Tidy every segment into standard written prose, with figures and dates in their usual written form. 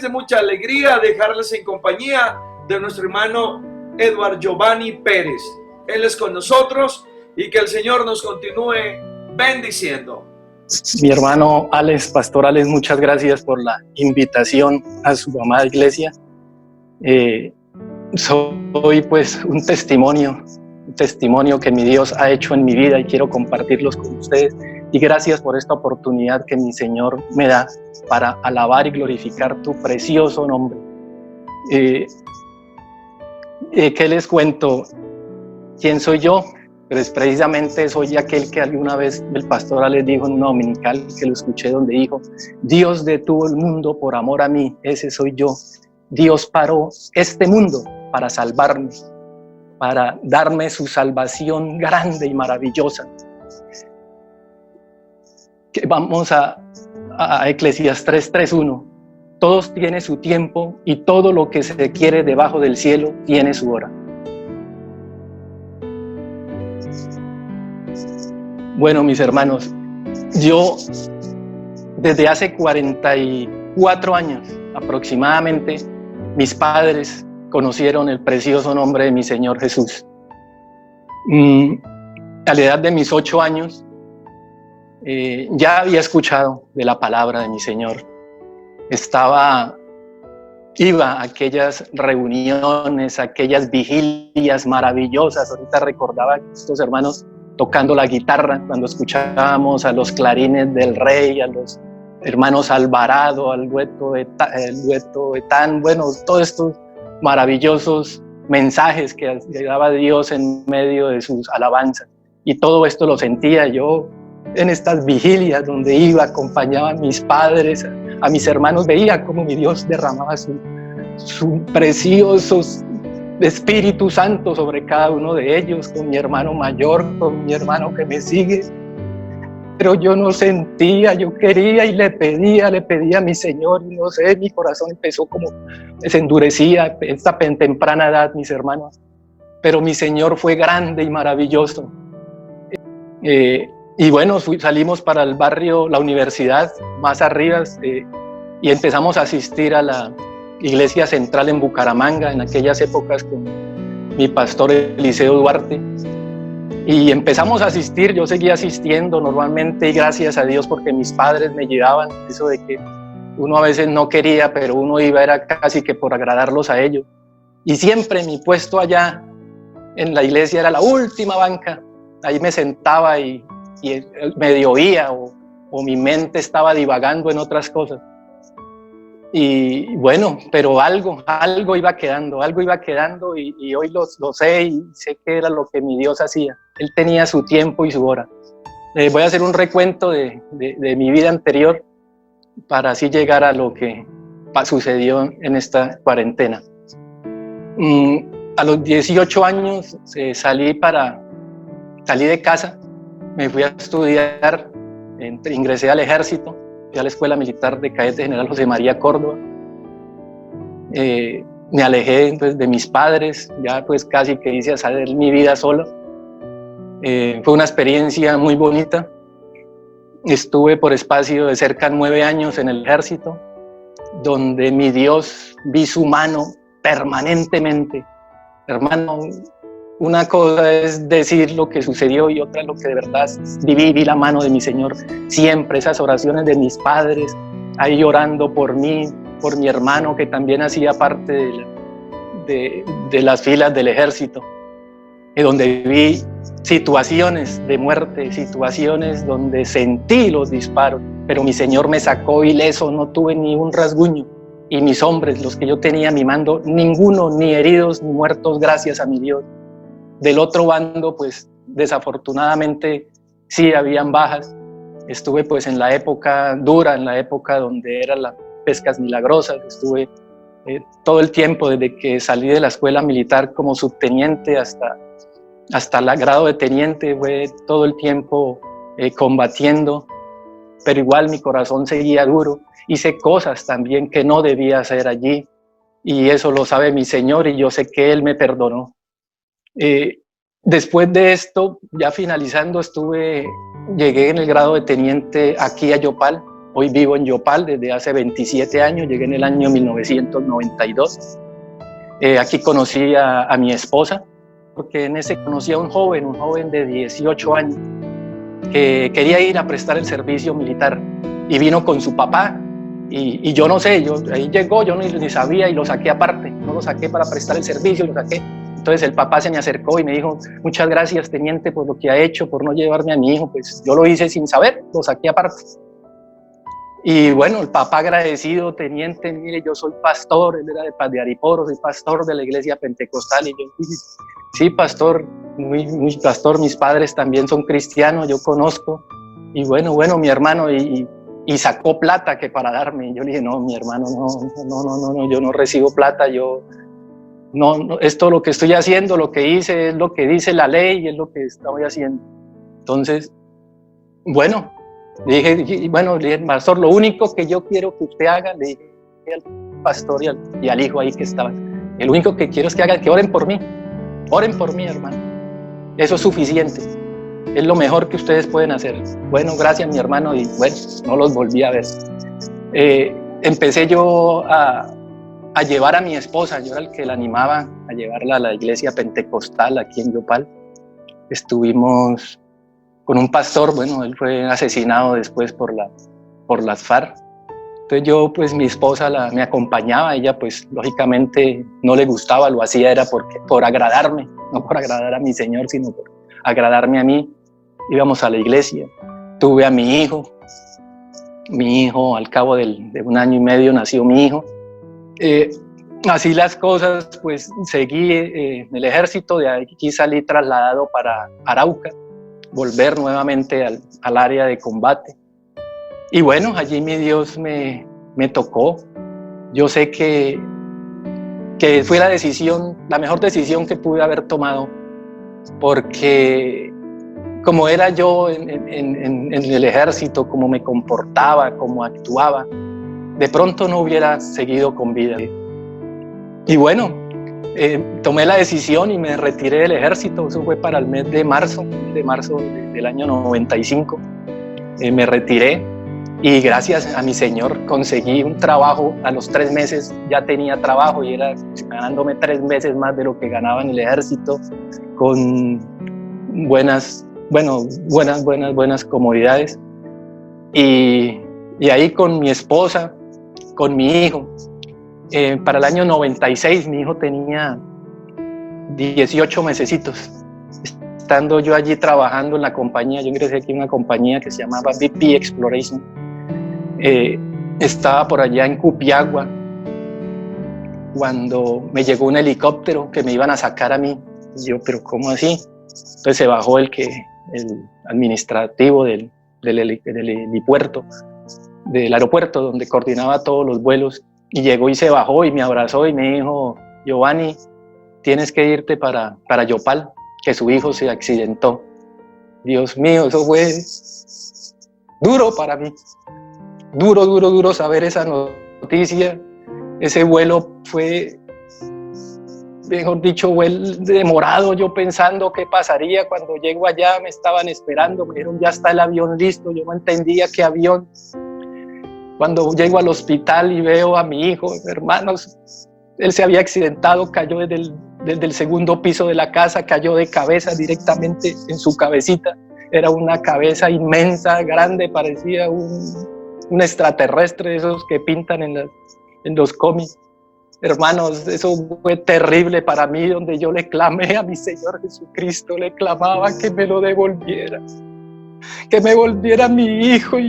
de mucha alegría dejarles en compañía de nuestro hermano Edward Giovanni Pérez. Él es con nosotros y que el Señor nos continúe bendiciendo. Mi hermano Alex, Pastor Alex, muchas gracias por la invitación a su amada iglesia. Soy pues un testimonio que mi Dios ha hecho en mi vida y quiero compartirlos con ustedes. Y gracias por esta oportunidad que mi Señor me da para alabar y glorificar tu precioso nombre. ¿Qué les cuento? ¿Quién soy yo? Pues precisamente soy aquel que alguna vez el pastor les dijo en una dominical, que lo escuché, donde dijo: Dios detuvo el mundo por amor a mí. Ese soy yo. Dios paró este mundo para salvarme, para darme su salvación grande y maravillosa. Vamos a Eclesiastés 3:1. Todos tienen su tiempo y todo lo que se quiere debajo del cielo tiene su hora. Bueno, mis hermanos, yo desde hace 44 años aproximadamente, mis padres conocieron el precioso nombre de mi Señor Jesús. A la edad de mis 8 años, ya había escuchado de la palabra de mi Señor. Iba a aquellas reuniones, aquellas vigilias maravillosas. Ahorita recordaba a estos hermanos tocando la guitarra cuando escuchábamos a los clarines del Rey, a los hermanos Alvarado, al dueto de Tan, bueno, todos estos maravillosos mensajes que daba Dios en medio de sus alabanzas. Y todo esto lo sentía yo en estas vigilias donde iba, acompañaba a mis padres, a mis hermanos, veía cómo mi Dios derramaba su precioso Espíritu Santo sobre cada uno de ellos, con mi hermano mayor, con mi hermano que me sigue. Pero yo no sentía, yo quería y le pedía a mi Señor, y no sé, mi corazón empezó como, se endurecía esta temprana edad, mis hermanos. Pero mi Señor fue grande y maravilloso. Y bueno, salimos para el barrio, la universidad, más arriba, y empezamos a asistir a la iglesia central en Bucaramanga, en aquellas épocas con mi pastor Eliseo Duarte. Y empezamos a asistir, yo seguía asistiendo normalmente, y gracias a Dios porque mis padres me llevaban, eso de que uno a veces no quería, pero uno iba, era casi que por agradarlos a ellos. Y siempre mi puesto allá en la iglesia era la última banca, ahí me sentaba y medio oía o mi mente estaba divagando en otras cosas. Y bueno, pero algo iba quedando y hoy lo sé y sé que era lo que mi Dios hacía. Él tenía su tiempo y su hora. Voy a hacer un recuento de mi vida anterior para así llegar a lo que sucedió en esta cuarentena. A los 18 años salí de casa, me fui a estudiar, ingresé al ejército, fui a la Escuela Militar de Cadetes General José María Córdoba. Me alejé pues, de mis padres, ya pues casi que hice hacer mi vida solo. Fue una experiencia muy bonita. Estuve por espacio de cerca de 9 años en el ejército, donde mi Dios vi su mano permanentemente. Hermano, una cosa es decir lo que sucedió y otra lo que de verdad vi la mano de mi Señor. Siempre esas oraciones de mis padres, ahí orando por mí, por mi hermano que también hacía parte de las filas del ejército, donde vi situaciones de muerte, situaciones donde sentí los disparos, pero mi Señor me sacó ileso, no tuve ni un rasguño, y mis hombres, los que yo tenía a mi mando, ninguno, ni heridos ni muertos, gracias a mi Dios. Del otro bando, pues desafortunadamente sí habían bajas. Estuve pues en la época dura, en la época donde eran las pescas milagrosas. Estuve todo el tiempo desde que salí de la escuela militar como subteniente hasta el grado de teniente, fue todo el tiempo combatiendo, pero igual mi corazón seguía duro. Hice cosas también que no debía hacer allí, y eso lo sabe mi Señor, y yo sé que Él me perdonó. Después de esto, ya finalizando, llegué en el grado de teniente aquí a Yopal, Hoy vivo en Yopal desde hace 27 años, llegué en el año 1992. Aquí conocí a mi esposa, porque en ese conocí a un joven de 18 años, que quería ir a prestar el servicio militar y vino con su papá. Y yo no sé, ahí llegó, yo ni sabía y lo saqué aparte, no lo saqué para prestar el servicio, lo saqué. Entonces el papá se me acercó y me dijo: muchas gracias, teniente, por lo que ha hecho, por no llevarme a mi hijo. Pues yo lo hice sin saber, lo saqué aparte. Y bueno, el papá agradecido: teniente, mire, yo soy pastor, él era de Paz de Ariporo, soy pastor de la iglesia pentecostal. Y yo dije: sí, pastor, muy pastor, mis padres también son cristianos, yo conozco. Y bueno, mi hermano, y sacó plata que para darme. Y yo le dije: no, mi hermano, no, yo no recibo plata, no, esto lo que estoy haciendo, lo que hice es lo que dice la ley y es lo que estoy haciendo. Entonces, bueno, le dije: pastor, lo único que yo quiero que usted haga, le dije al pastor y al hijo ahí que estaba, el único que quiero es que oren por mí, hermano, eso es suficiente. Es lo mejor que ustedes pueden hacer. Bueno, gracias, mi hermano, y bueno, no los volví a ver. Empecé yo a llevar a mi esposa, yo era el que la animaba a llevarla a la iglesia pentecostal aquí en Yopal. Estuvimos con un pastor, bueno, él fue asesinado después por las FARC. Entonces yo, pues mi esposa me acompañaba, ella pues lógicamente no le gustaba, lo hacía era por agradarme, no por agradar a mi Señor, sino por agradarme a mí. Íbamos a la iglesia, tuve a mi hijo al cabo de 1 año y medio nació mi hijo. Así las cosas, pues seguí en el ejército, de aquí salí trasladado para Arauca, volver nuevamente al área de combate. Y bueno, allí mi Dios me tocó. Yo sé que fue la mejor decisión que pude haber tomado, porque como era yo en el ejército, como me comportaba, como actuaba, de pronto no hubiera seguido con vida. Y bueno, tomé la decisión y me retiré del ejército. Eso fue para el mes de marzo del año 95. Me retiré y gracias a mi Señor conseguí un trabajo. A los 3 meses ya tenía trabajo y era ganándome 3 veces más de lo que ganaba en el ejército, con buenas comodidades. Y ahí con mi esposa, con mi hijo, para el año 96 mi hijo tenía 18 mesecitos. Estando yo allí trabajando en la compañía, yo ingresé aquí en una compañía que se llamaba BP Exploration. Estaba por allá en Cupiagua cuando me llegó un helicóptero que me iban a sacar a mí. Y yo: ¿pero cómo así? Entonces se bajó el administrativo del helipuerto, del aeropuerto donde coordinaba todos los vuelos, y llegó y se bajó y me abrazó y me dijo: Giovanni, tienes que irte para Yopal, que su hijo se accidentó. Dios mío, eso fue duro para mí, duro saber esa noticia. Ese vuelo fue, mejor dicho, fue demorado, yo pensando qué pasaría. Cuando llego allá me estaban esperando, me dijeron: ya está el avión listo. Yo no entendía qué avión. Cuando llego al hospital y veo a mi hijo, hermanos, él se había accidentado, cayó desde el segundo piso de la casa, cayó de cabeza directamente en su cabecita. Era una cabeza inmensa, grande, parecía un extraterrestre de esos que pintan en los cómics. Hermanos, eso fue terrible para mí, donde yo le clamé a mi Señor Jesucristo, le clamaba que me lo devolviera, que me volviera mi hijo.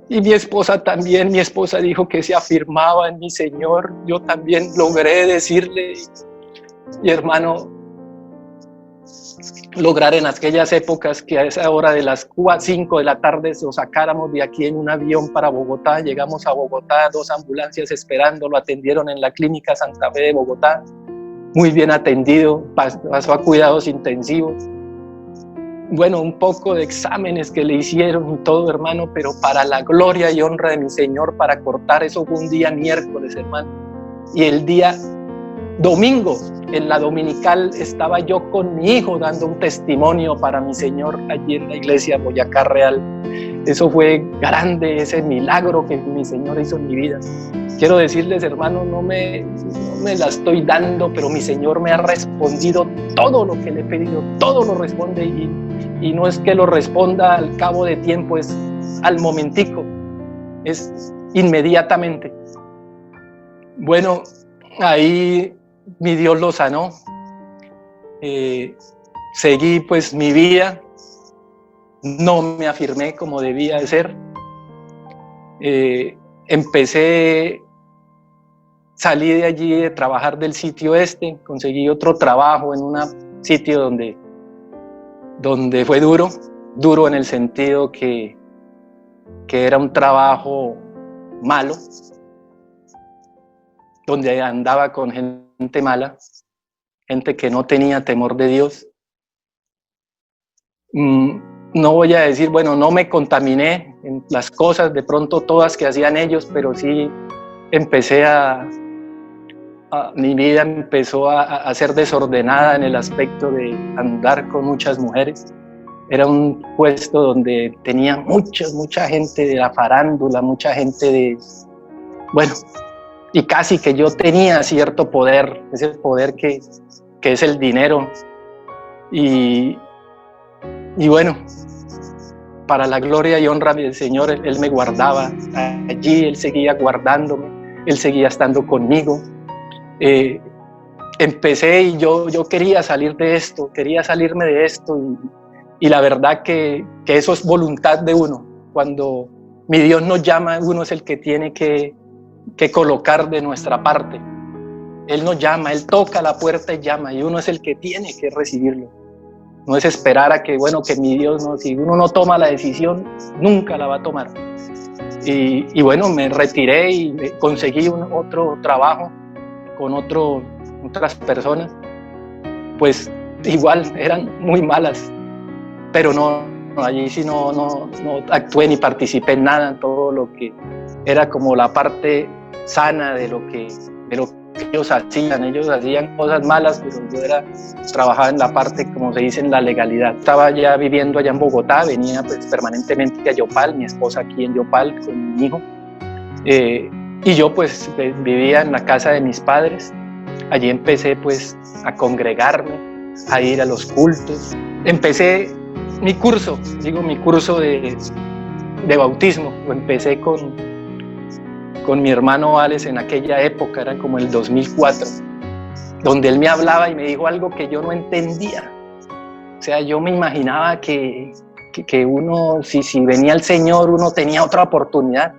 Y mi esposa también, mi esposa dijo que se afirmaba en mi Señor. Yo también logré decirle, y hermano, lograr en aquellas épocas que a esa hora de las 5 de la tarde lo sacáramos de aquí en un avión para Bogotá. Llegamos a Bogotá, 2 ambulancias esperando, lo atendieron en la clínica Santa Fe de Bogotá, muy bien atendido, pasó a cuidados intensivos. Bueno, un poco de exámenes que le hicieron y todo, hermano, pero para la gloria y honra de mi Señor, para cortar. Eso fue un día miércoles, hermano, y el día domingo, en la dominical, estaba yo con mi hijo dando un testimonio para mi Señor allí en la iglesia Boyacá Real. Eso fue grande, ese milagro que mi Señor hizo en mi vida. Quiero decirles, hermanos, no me la estoy dando, pero mi Señor me ha respondido todo lo que le he pedido, todo lo responde, y no es que lo responda al cabo de tiempo, es al momentico, es inmediatamente. Bueno, ahí mi Dios lo sanó. Seguí pues mi vida, no me afirmé como debía de ser. Salí de allí de trabajar del sitio conseguí otro trabajo en un sitio donde fue duro en el sentido que era un trabajo malo, donde andaba con gente mala, gente que no tenía temor de Dios. No voy a decir, bueno, no me contaminé en las cosas, de pronto todas que hacían ellos, pero sí empecé mi vida empezó a ser desordenada en el aspecto de andar con muchas mujeres. Era un puesto donde tenía mucha gente de la farándula, mucha gente y casi que yo tenía cierto poder, ese poder que es el dinero. Y bueno, para la gloria y honra del Señor, Él me guardaba allí, Él seguía guardándome, Él seguía estando conmigo. Empecé y yo quería salir de esto, quería salirme de esto, y la verdad que eso es voluntad de uno. Cuando mi Dios nos llama, uno es el que tiene que colocar de nuestra parte. Él nos llama, Él toca la puerta y llama, y uno es el que tiene que recibirlo. No es esperar a que mi Dios, no, si uno no toma la decisión, nunca la va a tomar. Y bueno, me retiré y conseguí otro trabajo con otras personas, pues igual eran muy malas, pero allí sí no actué ni participé en nada, en todo lo que era como la parte sana de lo que ellos hacían. Ellos hacían cosas malas, pero yo trabajaba en la parte, como se dice, en la legalidad. Estaba ya viviendo allá en Bogotá, venía pues permanentemente a Yopal, mi esposa aquí en Yopal con mi hijo, y yo pues vivía en la casa de mis padres. Allí empecé pues a congregarme, a ir a los cultos. Empecé mi curso de bautismo. Lo empecé con mi hermano Alex en aquella época, era como el 2004, donde él me hablaba y me dijo algo que yo no entendía. O sea, yo me imaginaba que uno, si venía el Señor, uno tenía otra oportunidad.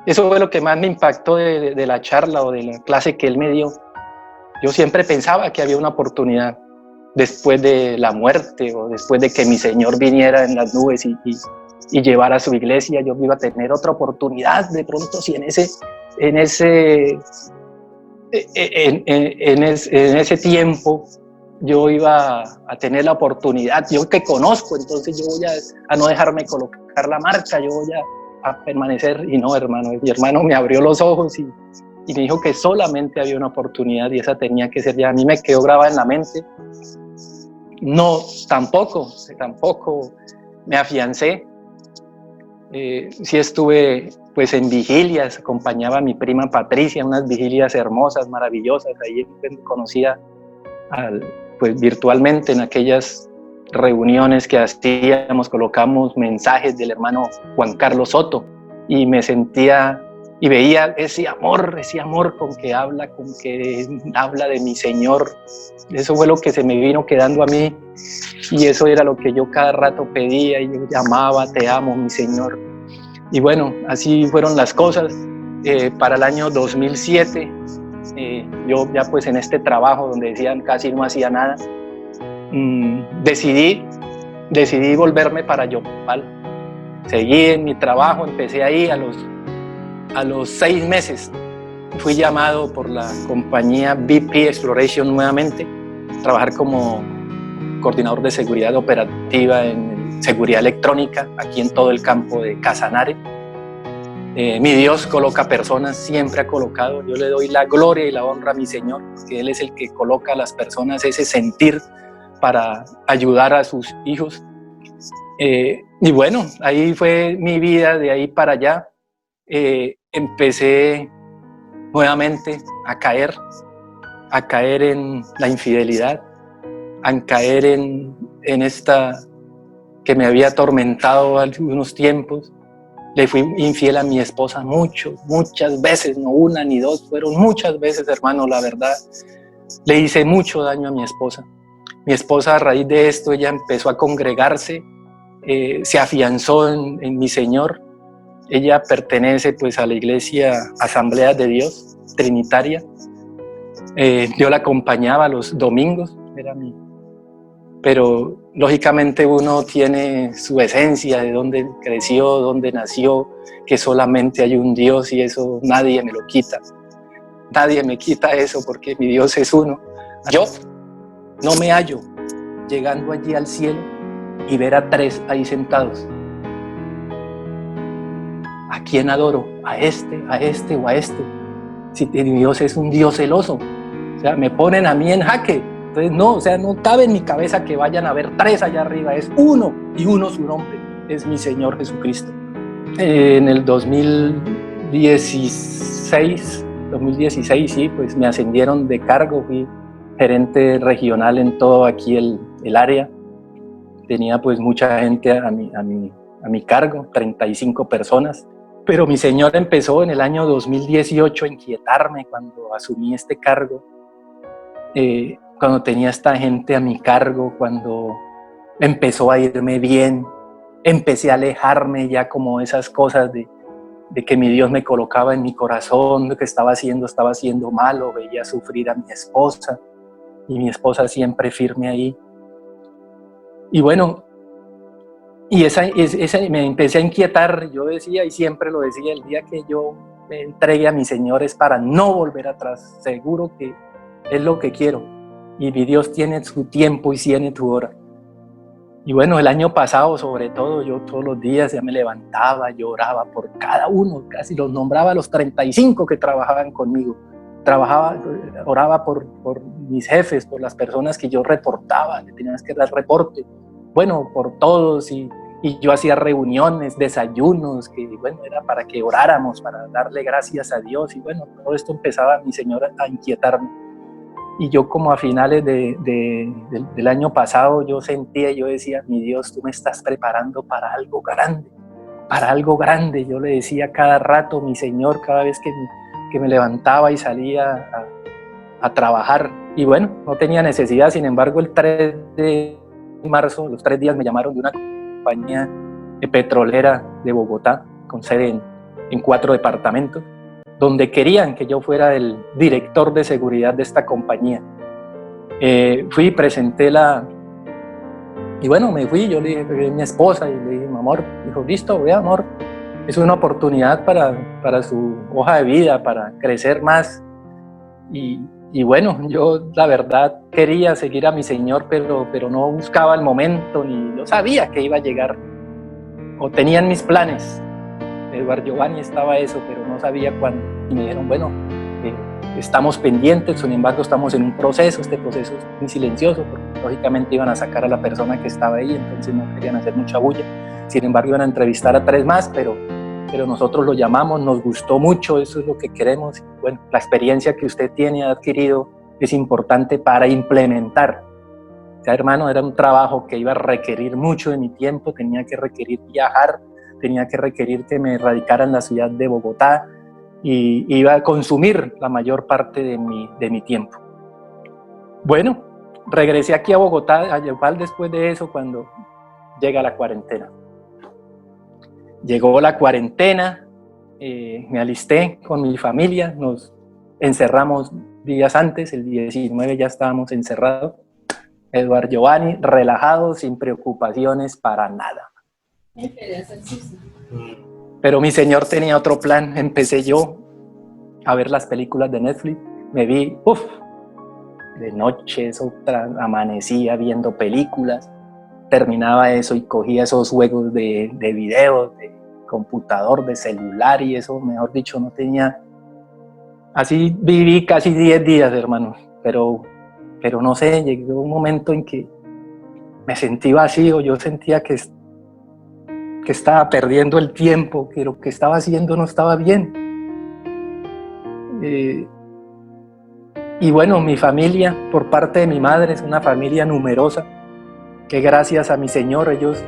Eso fue lo que más me impactó de la charla o de la clase que él me dio. Yo siempre pensaba que había una oportunidad después de la muerte, o después de que mi Señor viniera en las nubes y llevara a su iglesia. Yo iba a tener otra oportunidad de pronto, si en ese tiempo yo iba a tener la oportunidad, yo que conozco, entonces yo voy a no dejarme colocar la marca, yo voy a permanecer. Y no, hermano, mi hermano me abrió los ojos y me dijo que solamente había una oportunidad, y esa tenía que ser ya. A mí me quedó grabada en la mente. No, tampoco me afiancé. Sí estuve pues en vigilias, acompañaba a mi prima Patricia, unas vigilias hermosas, maravillosas. Ahí conocía pues virtualmente en aquellas reuniones que hacíamos, colocamos mensajes del hermano Juan Carlos Soto, y me sentía y veía ese amor con que habla de mi Señor. Eso fue lo que se me vino quedando a mí, y eso era lo que yo cada rato pedía, y yo llamaba: te amo, mi Señor. Y bueno, así fueron las cosas. Para el año 2007, yo ya pues en este trabajo donde decían casi no hacía nada, decidí volverme para Yopal. Seguí en mi trabajo, empecé ahí. A los 6 meses fui llamado por la compañía BP Exploration nuevamente a trabajar como coordinador de seguridad operativa en seguridad electrónica aquí en todo el campo de Casanare. Mi Dios coloca personas, siempre ha colocado. Yo le doy la gloria y la honra a mi Señor, porque Él es el que coloca a las personas ese sentir para ayudar a sus hijos. Y bueno, ahí fue mi vida, de ahí para allá. Empecé nuevamente a caer en la infidelidad, a caer en esta que me había atormentado algunos tiempos. Le fui infiel a mi esposa muchas veces, no una ni dos, fueron muchas veces, hermano, la verdad. Le hice mucho daño a mi esposa. Mi esposa, a raíz de esto, ella empezó a congregarse, se afianzó en mi Señor. Ella pertenece pues a la iglesia Asamblea de Dios Trinitaria. Yo la acompañaba los domingos, pero lógicamente uno tiene su esencia, de dónde creció, dónde nació, que solamente hay un Dios y eso nadie me lo quita. Nadie me quita eso porque mi Dios es uno. Yo no me hallo llegando allí al cielo y ver a 3 ahí sentados. ¿A quién adoro? ¿A este o a este? Si mi Dios es un Dios celoso, o sea, me ponen a mí en jaque. Entonces no, o sea, no cabe en mi cabeza que vayan a ver 3 allá arriba, es uno, y uno su nombre, es mi Señor Jesucristo. En el 2016, sí, pues me ascendieron de cargo, fui gerente regional en todo aquí el área. Tenía pues mucha gente a mi cargo, 35 personas. Pero mi Señor empezó en el año 2018 a inquietarme cuando asumí este cargo, cuando tenía esta gente a mi cargo, cuando empezó a irme bien, empecé a alejarme ya como esas cosas de que mi Dios me colocaba en mi corazón, de que estaba haciendo malo, veía sufrir a mi esposa y mi esposa siempre firme ahí. Y bueno, y esa me empecé a inquietar. Yo decía, y siempre lo decía, el día que yo me entregue a mi Señor es para no volver atrás, seguro que es lo que quiero, y mi Dios tiene su tiempo y tiene su hora. Y bueno, el año pasado sobre todo, yo todos los días ya me levantaba, lloraba por cada uno, casi los nombraba a los 35 que trabajaban conmigo, oraba por mis jefes, por las personas que yo reportaba, que tenían que dar reporte, bueno, por todos, y yo hacía reuniones, desayunos, que bueno, era para que oráramos, para darle gracias a Dios, y bueno, todo esto empezaba mi Señor a inquietarme. Y yo como a finales del año pasado, yo decía, mi Dios, tú me estás preparando para algo grande, para algo grande. Yo le decía cada rato, mi Señor, cada vez que me levantaba y salía a trabajar. Y bueno, no tenía necesidad, sin embargo, el 3 de marzo, los 3 días me llamaron de una compañía petrolera de Bogotá, con sede en 4 departamentos, donde querían que yo fuera el director de seguridad de esta compañía. Fui y presenté y bueno, me fui, yo le dije a mi esposa y le dije, mi amor, dijo, listo, vea, amor, es una oportunidad para su hoja de vida, para crecer más. Y bueno, yo la verdad quería seguir a mi Señor, pero no buscaba el momento, ni yo sabía que iba a llegar, o tenían mis planes. Edward Giovanni estaba eso, pero no sabía cuándo. Y me dijeron, bueno, estamos pendientes, sin embargo estamos en un proceso, este proceso es muy silencioso, porque lógicamente iban a sacar a la persona que estaba ahí, entonces no querían hacer mucha bulla. Sin embargo iban a entrevistar a 3 más, pero nosotros lo llamamos, nos gustó mucho, eso es lo que queremos. Bueno, la experiencia que usted tiene, ha adquirido, es importante para implementar. O sea, hermano, era un trabajo que iba a requerir mucho de mi tiempo, tenía que requerir viajar, tenía que requerir que me radicara en la ciudad de Bogotá y iba a consumir la mayor parte de mi tiempo. Bueno, regresé aquí a Bogotá, a Yopal, después de eso, cuando llega la cuarentena. Llegó la cuarentena, me alisté con mi familia, nos encerramos días antes, el 19 ya estábamos encerrados. Edward Giovanni, relajado, sin preocupaciones para nada. Pero mi Señor tenía otro plan. Empecé yo a ver las películas de Netflix. Me vi, de noche, amanecía viendo películas. Terminaba eso y cogía esos juegos de video, de computador, de celular, y eso, mejor dicho, no tenía. Así viví casi 10 días, hermano. Pero no sé, llegó un momento en que me sentí vacío. Yo sentía que que estaba perdiendo el tiempo, que lo que estaba haciendo no estaba bien. Y bueno, mi familia, por parte de mi madre, es una familia numerosa, que gracias a mi Señor, ellos,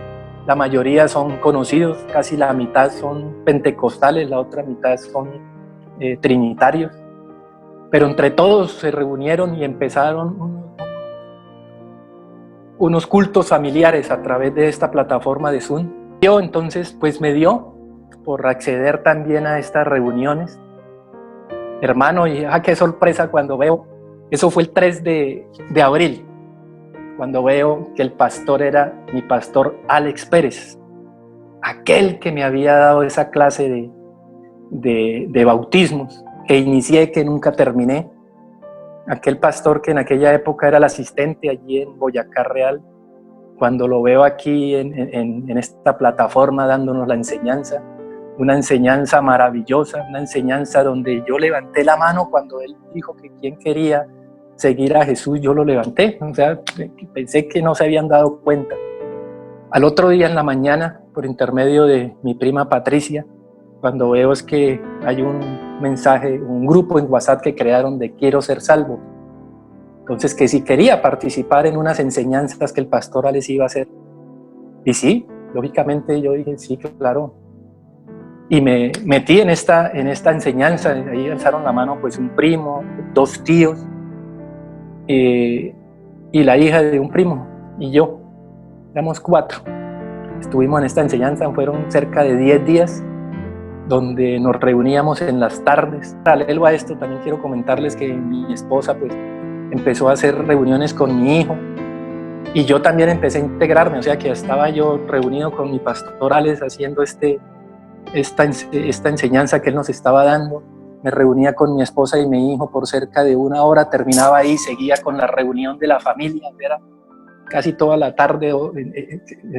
la mayoría son conocidos, casi la mitad son pentecostales, la otra mitad son trinitarios. Pero entre todos se reunieron y empezaron unos cultos familiares a través de esta plataforma de Zoom. Yo entonces pues me dio por acceder también a estas reuniones. Hermano, y qué sorpresa cuando veo, eso fue el 3 de abril, cuando veo que el pastor era mi pastor Alex Pérez, aquel que me había dado esa clase de bautismos, que inicié, que nunca terminé, aquel pastor que en aquella época era el asistente allí en Boyacá Real. Cuando lo veo aquí en esta plataforma dándonos la enseñanza, una enseñanza maravillosa, una enseñanza donde yo levanté la mano cuando él dijo que quien quería seguir a Jesús, yo lo levanté, o sea, pensé que no se habían dado cuenta. Al otro día en la mañana, por intermedio de mi prima Patricia, cuando veo es que hay un mensaje, un grupo en WhatsApp que crearon de Quiero Ser Salvo. Entonces, que si quería participar en unas enseñanzas que el pastor Alex iba a hacer. Y sí, lógicamente yo dije, sí, claro. Y me metí en esta enseñanza. Ahí alzaron la mano pues un primo, 2 tíos, y la hija de un primo, y yo. Éramos 4. Estuvimos en esta enseñanza, fueron cerca de 10 días, donde nos reuníamos en las tardes. Paralelo a esto, también quiero comentarles que mi esposa pues empezó a hacer reuniones con mi hijo, y yo también empecé a integrarme, o sea que estaba yo reunido con mi pastor Alex haciendo esta enseñanza que él nos estaba dando. Me reunía con mi esposa y mi hijo por cerca de 1 hora, terminaba ahí, seguía con la reunión de la familia, era casi toda la tarde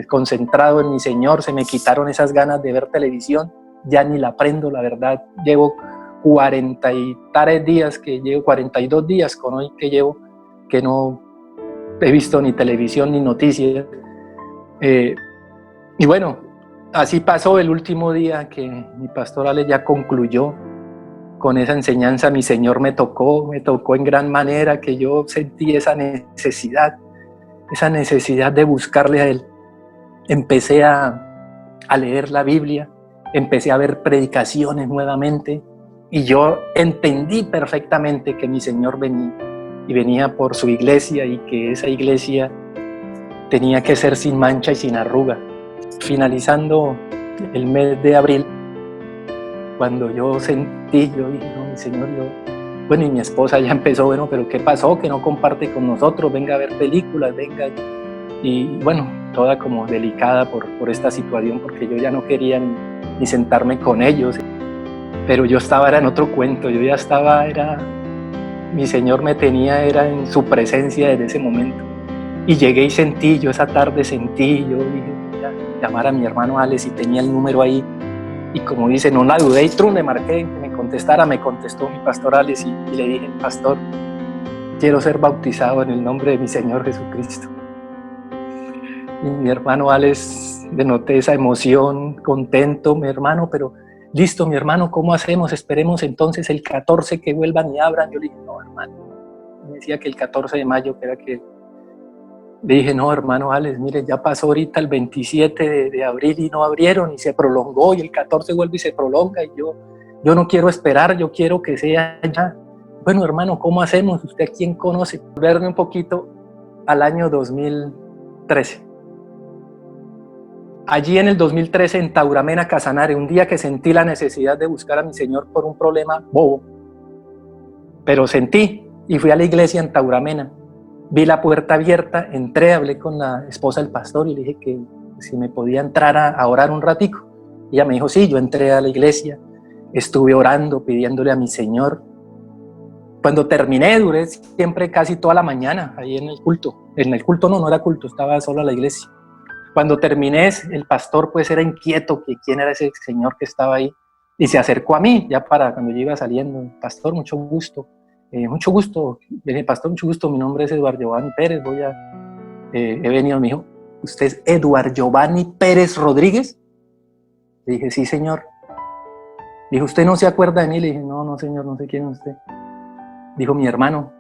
concentrado en mi Señor. Se me quitaron esas ganas de ver televisión, ya ni la prendo, la verdad. Llevo 43 días, 42 días con hoy que llevo, que no he visto ni televisión ni noticias. Y bueno, así pasó el último día que mi pastor Alex ya concluyó con esa enseñanza. Mi Señor me tocó en gran manera, que yo sentí esa necesidad de buscarle a Él. Empecé a leer la Biblia, empecé a ver predicaciones nuevamente, y yo entendí perfectamente que mi Señor venía por su iglesia, y que esa iglesia tenía que ser sin mancha y sin arruga. Finalizando el mes de abril, cuando yo dije, no, mi Señor, bueno, y mi esposa ya empezó, bueno, pero ¿qué pasó? Que no comparte con nosotros, venga a ver películas, venga. Y bueno, toda como delicada por esta situación, porque yo ya no quería ni sentarme con ellos. Pero yo era en otro cuento, yo ya estaba, mi Señor me tenía, era en su presencia desde ese momento. Y llegué y sentí, yo esa tarde sentí, yo dije, voy a llamar a mi hermano Alex, y tenía el número ahí. Y como dice, no la dudé, y le marqué que me contestara. Me contestó mi pastor Alex, y le dije, pastor, quiero ser bautizado en el nombre de mi Señor Jesucristo. Y mi hermano Alex, denoté esa emoción, contento, mi hermano, pero listo, mi hermano, ¿cómo hacemos? Esperemos entonces el 14 que vuelvan y abran. Yo le dije, no, hermano. Me decía que el 14 de mayo, que era que... Le dije, no, hermano Alex, mire, ya pasó ahorita el 27 de abril y no abrieron, y se prolongó, y el 14 vuelve y se prolonga, y yo no quiero esperar, yo quiero que sea ya. Bueno, hermano, ¿cómo hacemos? ¿Usted a quién conoce? Verme un poquito al año 2013. Allí en el 2013, en Tauramena, Casanare, un día que sentí la necesidad de buscar a mi Señor por un problema bobo, pero sentí, y fui a la iglesia en Tauramena. Vi la puerta abierta, entré, hablé con la esposa del pastor y le dije que si me podía entrar a orar un ratico. Y ella me dijo, sí. Yo entré a la iglesia, estuve orando, pidiéndole a mi Señor. Cuando terminé, duré siempre casi toda la mañana ahí en el culto. En el culto no era culto, estaba solo en la iglesia. Cuando terminé, el pastor pues era inquieto, que quién era ese señor que estaba ahí, y se acercó a mí, ya para cuando yo iba saliendo. Pastor, mucho gusto. Mucho gusto, pastor, mucho gusto, mi nombre es Eduardo Giovanni Pérez, he venido, me dijo, ¿usted es Eduardo Giovanni Pérez Rodríguez? Le dije, sí, señor. Dijo, ¿usted no se acuerda de mí? Le dije, no, no, señor, no sé quién es usted. Dijo, mi hermano,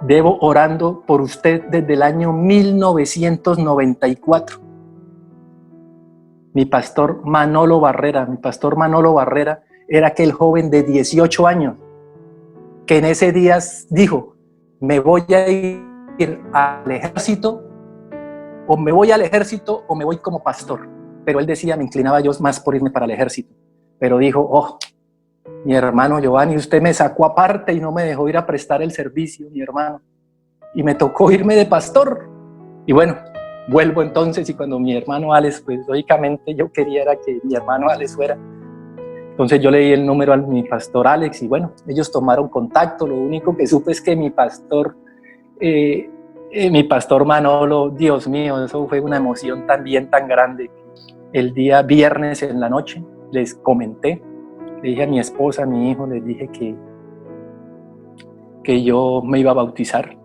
debo orando por usted desde el año 1994. Mi pastor Manolo Barrera era aquel joven de 18 años que en ese día dijo, me voy a ir al ejército, o me voy al ejército o me voy como pastor. Pero él decía, me inclinaba yo más por irme para el ejército. Pero dijo, oh, mi hermano Giovanni, usted me sacó aparte y no me dejó ir a prestar el servicio, mi hermano. Y me tocó irme de pastor. Y bueno, vuelvo entonces, y cuando mi hermano Alex, pues lógicamente yo quería era que mi hermano Alex fuera. Entonces yo le di el número a mi pastor Alex y bueno, ellos tomaron contacto. Lo único que supe es que mi pastor Manolo, Dios mío, eso fue una emoción también tan grande. El día viernes en la noche les comenté, le dije a mi esposa, a mi hijo, les dije que yo me iba a bautizar.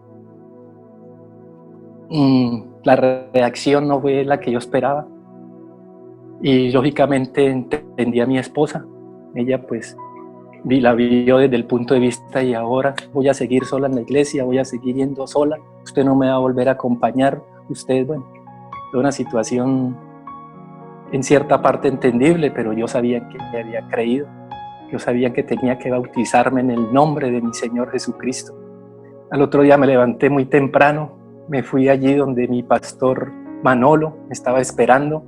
La reacción no fue la que yo esperaba y lógicamente entendí a mi esposa. Ella pues la vio desde el punto de vista y ahora voy a seguir sola en la iglesia, voy a seguir yendo sola, usted no me va a volver a acompañar, usted, bueno, fue una situación en cierta parte entendible, pero yo sabía que había creído, yo sabía que tenía que bautizarme en el nombre de mi Señor Jesucristo. Al otro día me levanté muy temprano, me fui allí donde mi pastor Manolo me estaba esperando,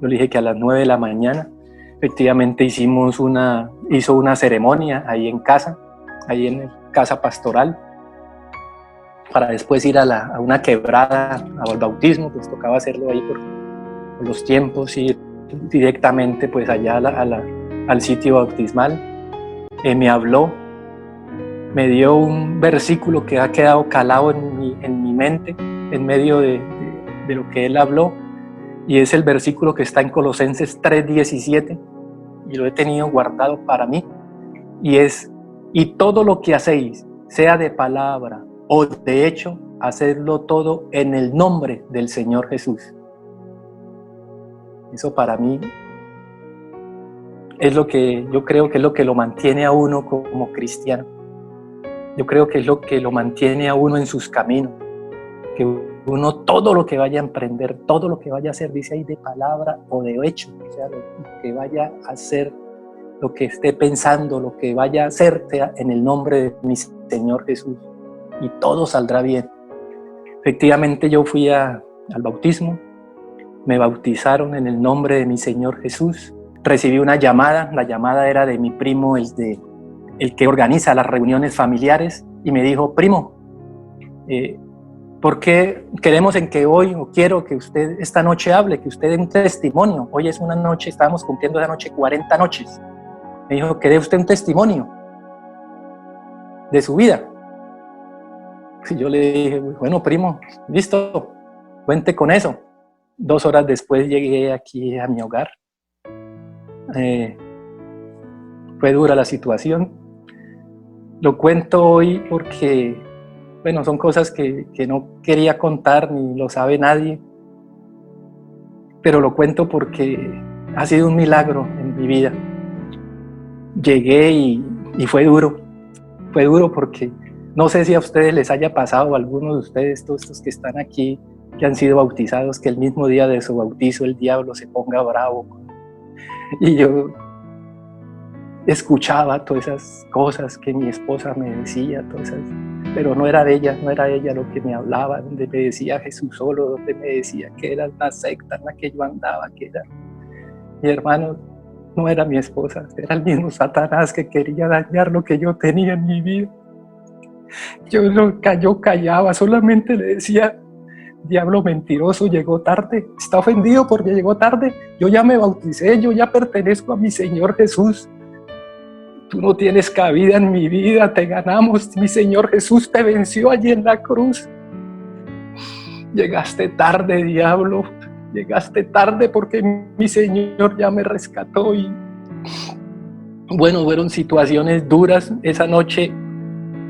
yo le dije que a las 9 de la mañana, efectivamente hizo una ceremonia ahí en casa, ahí en la casa pastoral, para después ir a una quebrada, al bautismo, pues tocaba hacerlo ahí por los tiempos, ir directamente pues allá al sitio bautismal. Me habló, me dio un versículo que ha quedado calado en mi mente, en medio de lo que él habló, y es el versículo que está en Colosenses 3:17, y lo he tenido guardado para mí, y es, y todo lo que hacéis, sea de palabra o de hecho, hacedlo todo en el nombre del Señor Jesús. Eso para mí es lo que yo creo que es lo que lo mantiene a uno como cristiano. Yo creo que es lo que lo mantiene a uno en sus caminos. Que uno todo lo que vaya a emprender, todo lo que vaya a hacer, dice ahí de palabra o de hecho, o sea, lo que vaya a hacer, lo que esté pensando, lo que vaya a hacer en el nombre de mi Señor Jesús. Y todo saldrá bien. Efectivamente yo fui al bautismo. Me bautizaron en el nombre de mi Señor Jesús. Recibí una llamada, la llamada era de mi primo, el que organiza las reuniones familiares, y me dijo, primo, ¿por qué queremos en que hoy, o quiero que usted esta noche hable, que usted dé un testimonio? Hoy es una noche, estábamos cumpliendo esa noche 40 noches. Me dijo, que dé usted un testimonio de su vida. Y yo le dije, bueno, primo, listo, cuente con eso. 2 horas después llegué aquí a mi hogar. Fue dura la situación. Lo cuento hoy porque, bueno, son cosas que no quería contar ni lo sabe nadie. Pero lo cuento porque ha sido un milagro en mi vida. Llegué y fue duro. Fue duro porque no sé si a ustedes les haya pasado, a algunos de ustedes, todos estos que están aquí, que han sido bautizados, que el mismo día de su bautizo el diablo se ponga bravo. Y yo escuchaba todas esas cosas que mi esposa me decía, pero no era ella lo que me hablaba, donde me decía Jesús solo, donde me decía que era una secta en la que yo andaba, que era mi hermano, no era mi esposa, era el mismo Satanás que quería dañar lo que yo tenía en mi vida. Yo callaba, solamente le decía, diablo mentiroso, llegó tarde, está ofendido porque llegó tarde, yo ya me bauticé, yo ya pertenezco a mi Señor Jesús, tú no tienes cabida en mi vida, te ganamos, mi Señor Jesús te venció allí en la cruz. Llegaste tarde, diablo, llegaste tarde porque mi Señor ya me rescató. Y bueno, fueron situaciones duras. Esa noche,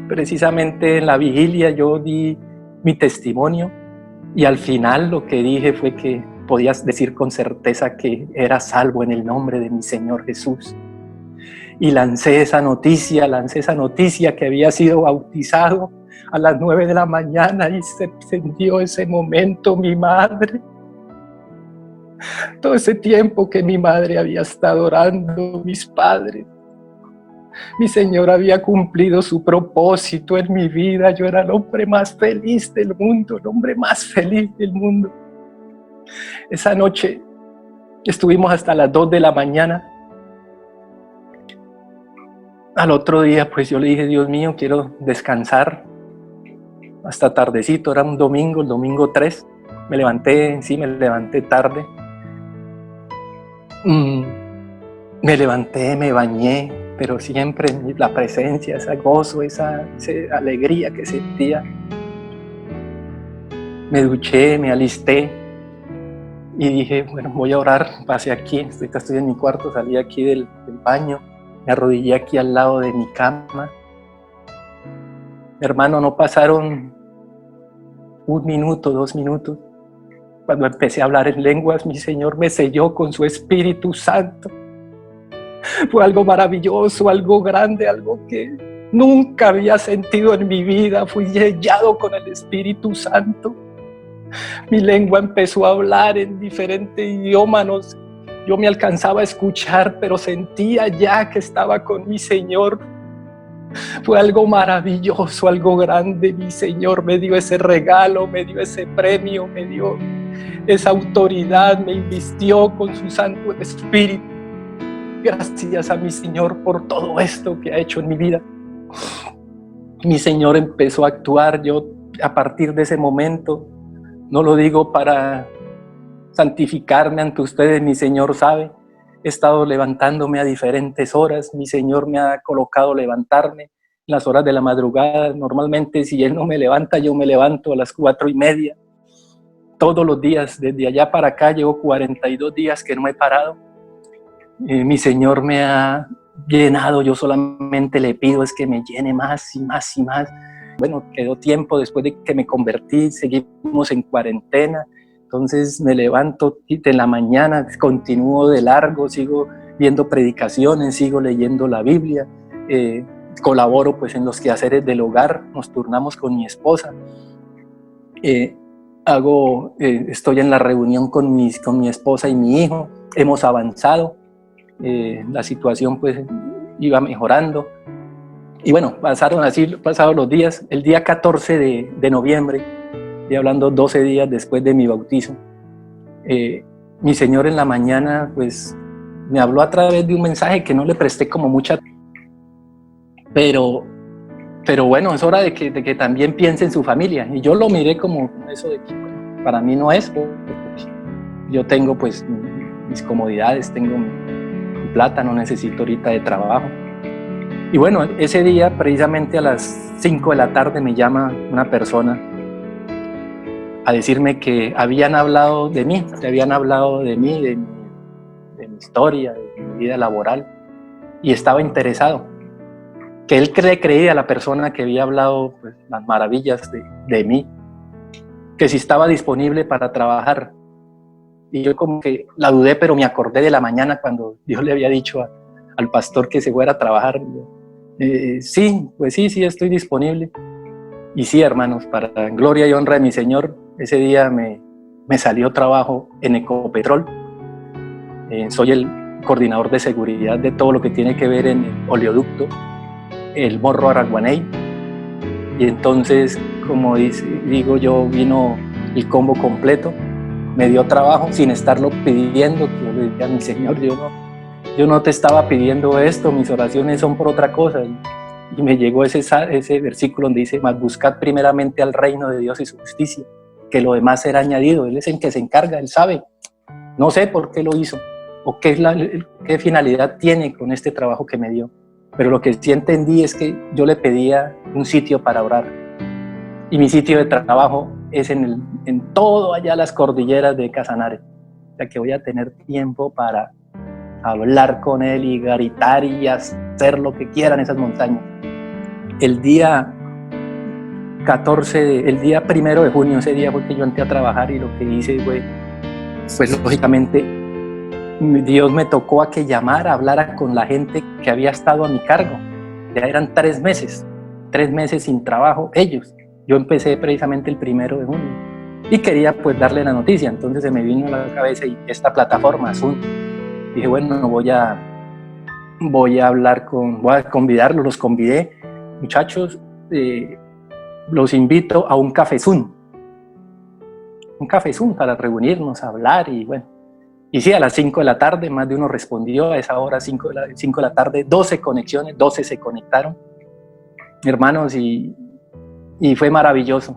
precisamente en la vigilia, yo di mi testimonio y al final lo que dije fue que podías decir con certeza que era salvo en el nombre de mi Señor Jesús. Y lancé esa noticia que había sido bautizado a las 9 de la mañana y se encendió ese momento mi madre. Todo ese tiempo que mi madre había estado orando, mis padres, mi Señor había cumplido su propósito en mi vida. Yo era el hombre más feliz del mundo, el hombre más feliz del mundo. Esa noche estuvimos hasta las 2 de la mañana. Al otro día, pues yo le dije, Dios mío, quiero descansar hasta tardecito. Era un domingo, el domingo 3. Me levanté tarde. Me levanté, me bañé, pero siempre la presencia, ese gozo, esa alegría que sentía. Me duché, me alisté y dije, bueno, voy a orar. Pasé aquí, estoy en mi cuarto, salí aquí del baño, me arrodillé aquí al lado de mi cama. Hermano, no pasaron 1 minuto, 2 minutos. Cuando empecé a hablar en lenguas, mi Señor me selló con su Espíritu Santo. Fue algo maravilloso, algo grande, algo que nunca había sentido en mi vida. Fui sellado con el Espíritu Santo. Mi lengua empezó a hablar en diferentes idiomas. Yo me alcanzaba a escuchar, pero sentía ya que estaba con mi Señor. Fue algo maravilloso, algo grande. Mi Señor me dio ese regalo, me dio ese premio, me dio esa autoridad, me invistió con su Santo Espíritu. Gracias a mi Señor por todo esto que ha hecho en mi vida. Mi Señor empezó a actuar. Yo, a partir de ese momento, no lo digo para santificarme ante ustedes, mi Señor sabe, he estado levantándome a diferentes horas. Mi Señor me ha colocado levantarme en las horas de la madrugada. Normalmente, si Él no me levanta, yo me levanto a las 4:30. Todos los días, desde allá para acá, llevo 42 días que no he parado. Mi Señor me ha llenado. Yo solamente le pido es que me llene más y más y más. Bueno, quedó tiempo después de que me convertí, seguimos en cuarentena. Entonces me levanto de la mañana, continúo de largo, sigo viendo predicaciones, sigo leyendo la Biblia, colaboro pues en los quehaceres del hogar, nos turnamos con mi esposa, estoy en la reunión con mi esposa y mi hijo, hemos avanzado, la situación pues iba mejorando. Y bueno, pasaron los días. El día 14 de noviembre, estoy hablando 12 días después de mi bautizo, mi Señor en la mañana pues me habló a través de un mensaje que no le presté como mucha, pero bueno, es hora de que también piense en su familia. Y yo lo miré como eso de que bueno, para mí no es, yo tengo pues mis comodidades, tengo mi plata, no necesito ahorita de trabajo. Y bueno, ese día precisamente a las 5 de la tarde me llama una persona a decirme que habían hablado de mí, de mi historia, de mi vida laboral, y estaba interesado. Que él le creía a la persona que había hablado pues, las maravillas de mí, que si estaba disponible para trabajar. Y yo como que la dudé, pero me acordé de la mañana cuando Dios le había dicho al pastor que se fuera a trabajar. Sí, estoy disponible. Y sí, hermanos, para gloria y honra de mi Señor, ese día me salió trabajo en Ecopetrol. Soy el coordinador de seguridad de todo lo que tiene que ver en el oleoducto, el Morro Araguaney. Y entonces, como digo yo, vino el combo completo. Me dio trabajo sin estarlo pidiendo. Yo le dije a mi Señor, yo no te estaba pidiendo esto, mis oraciones son por otra cosa. Y me llegó ese versículo donde dice, mas buscad primeramente al reino de Dios y su justicia, que lo demás será añadido. Él es el que se encarga, Él sabe. No sé por qué lo hizo, o qué finalidad tiene con este trabajo que me dio. Pero lo que sí entendí es que yo le pedía un sitio para orar. Y mi sitio de trabajo es en todo allá las cordilleras de Casanare. O sea que voy a tener tiempo para hablar con Él y gritar y hacer lo que quieran esas montañas. El día 1 de junio, ese día fue que yo entré a trabajar y lo que hice fue pues lógicamente Dios me tocó a que llamara, hablara con la gente que había estado a mi cargo. Ya eran 3 meses sin trabajo ellos. Yo empecé precisamente el 1 de junio y quería pues darle la noticia. Entonces se me vino a la cabeza y esta plataforma, Zoom. Dije, bueno, voy a convidarlos, los convidé. Muchachos, los invito a un café Zoom para reunirnos, hablar y bueno. Y sí, a las 5 de la tarde, más de uno respondió a esa hora, 5 de la tarde, 12 conexiones, 12 se conectaron, hermanos, y fue maravilloso.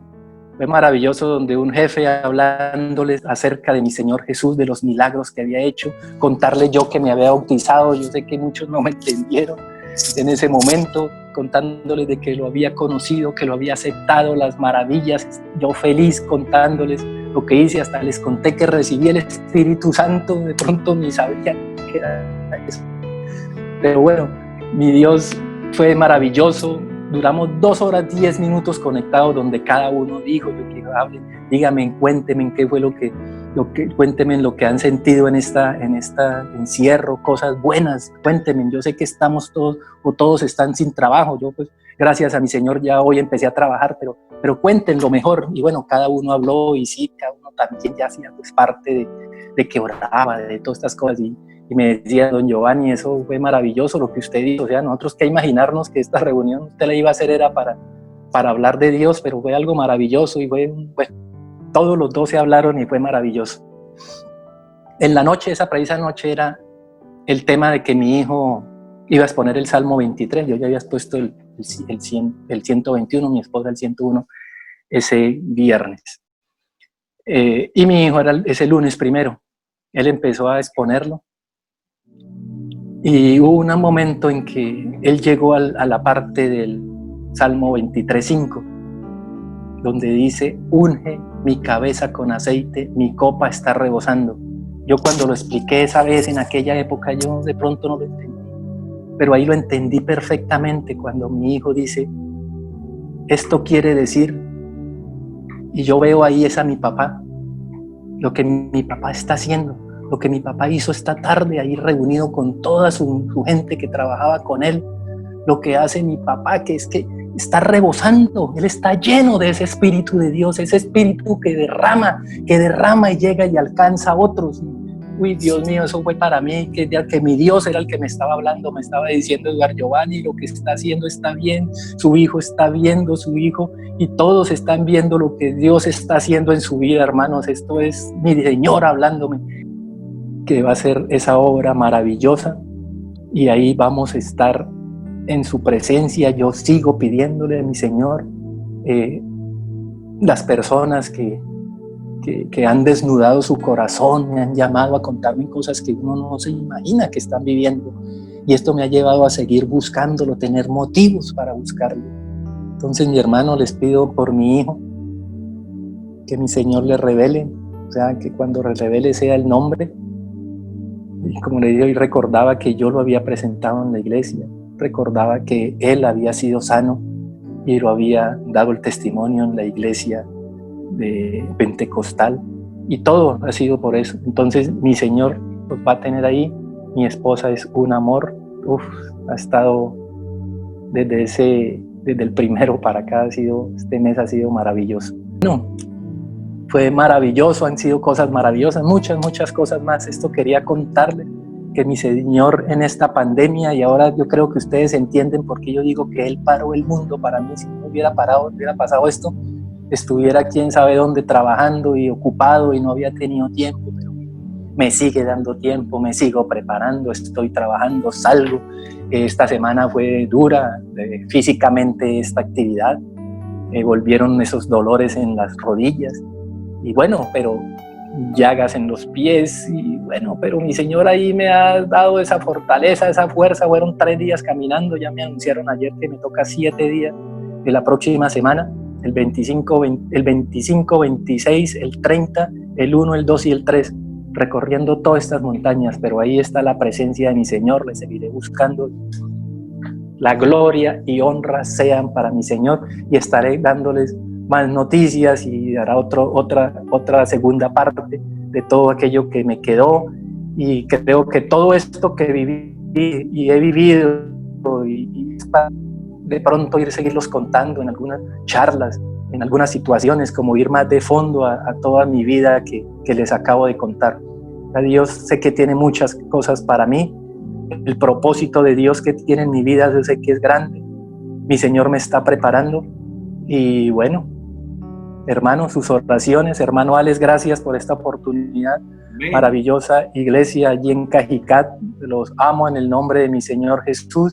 Fue maravilloso, donde un jefe hablándoles acerca de mi Señor Jesús, de los milagros que había hecho, contarles yo que me había bautizado. Yo sé que muchos no me entendieron en ese momento, contándoles de que lo había conocido, que lo había aceptado, las maravillas, yo feliz contándoles lo que hice, hasta les conté que recibí el Espíritu Santo, de pronto ni sabía qué era eso. Pero bueno, mi Dios fue maravilloso. Duramos 2 horas 10 minutos conectados, donde cada uno dijo, yo quiero hablen, díganme, cuéntenme qué fue cuéntenme lo que han sentido en esta encierro, cosas buenas, cuéntenme. Yo sé que estamos todos están sin trabajo. Yo pues gracias a mi Señor ya hoy empecé a trabajar, pero cuenten lo mejor. Y bueno, cada uno habló y sí, cada uno también ya hacía pues parte de que oraba, de todas estas cosas. Y me decía, don Giovanni, eso fue maravilloso lo que usted dijo. O sea, nosotros que imaginarnos que esta reunión usted la iba a hacer era para hablar de Dios, pero fue algo maravilloso y fue, bueno, todos los 12 hablaron y fue maravilloso. En la noche, esa precisa noche, era el tema de que mi hijo iba a exponer el Salmo 23. Yo ya había expuesto el 121, mi esposa el 101, ese viernes. Y mi hijo ese lunes primero. Él empezó a exponerlo. Y hubo un momento en que él llegó a la parte del Salmo 23:5, donde dice, unge mi cabeza con aceite, mi copa está rebosando. Yo cuando lo expliqué esa vez, en aquella época, yo de pronto no lo entendí, pero ahí lo entendí perfectamente cuando mi hijo dice, esto quiere decir, y yo veo ahí es a mi papá, lo que mi papá está haciendo, lo que mi papá hizo esta tarde ahí reunido con toda su gente que trabajaba con él, lo que hace mi papá, que es que está rebosando, él está lleno de ese Espíritu de Dios, ese Espíritu que derrama y llega y alcanza a otros. Uy, Dios mío, eso fue para mí, que mi Dios era el que me estaba hablando, me estaba diciendo, Eduardo Giovanni, lo que está haciendo está bien, su hijo está viendo, su hijo, y todos están viendo lo que Dios está haciendo en su vida, hermanos. Esto es mi Señor hablándome, que va a ser esa obra maravillosa, y ahí vamos a estar en su presencia. Yo sigo pidiéndole a mi Señor, las personas que han desnudado su corazón, me han llamado a contarme cosas que uno no se imagina que están viviendo, y esto me ha llevado a seguir buscándolo, tener motivos para buscarlo. Entonces, mi hermano, les pido por mi hijo, que mi Señor le revele, o sea, que cuando le revele sea el nombre. Y como le digo, y recordaba que yo lo había presentado en la iglesia, recordaba que él había sido sano y lo había dado el testimonio en la iglesia de Pentecostal, y todo ha sido por eso. Entonces mi Señor los va a tener ahí. Mi esposa es un amor, ha estado desde el primero para acá, este mes ha sido maravilloso. No, fue maravilloso, han sido cosas maravillosas, muchas cosas más. Esto quería contarles, que mi Señor en esta pandemia, y ahora yo creo que ustedes entienden por qué yo digo que Él paró el mundo para mí. Si no hubiera pasado esto, estuviera quién sabe dónde trabajando y ocupado y no había tenido tiempo, pero me sigue dando tiempo, me sigo preparando, estoy trabajando, salgo. Esta semana fue dura físicamente esta actividad, volvieron esos dolores en las rodillas, y bueno, pero llagas en los pies, y bueno, pero mi Señor ahí me ha dado esa fortaleza, esa fuerza. Fueron 3 días caminando, ya me anunciaron ayer que me toca 7 días de la próxima semana, el 25, 26, el 30, el 1, el 2 y el 3, recorriendo todas estas montañas, pero ahí está la presencia de mi Señor, le seguiré buscando. La gloria y honra sean para mi Señor, y estaré dándoles más noticias, y dará otra segunda parte de todo aquello que me quedó, y creo que todo esto que viví y he vivido y de pronto seguirlos contando en algunas charlas, en algunas situaciones, como ir más de fondo a toda mi vida que les acabo de contar. A Dios sé que tiene muchas cosas para mí, el propósito de Dios que tiene en mi vida yo sé que es grande, mi Señor me está preparando, y bueno, hermano, sus oraciones, hermano Alex, gracias por esta oportunidad. Amén. Maravillosa iglesia allí en Cajicat, los amo en el nombre de mi Señor Jesús,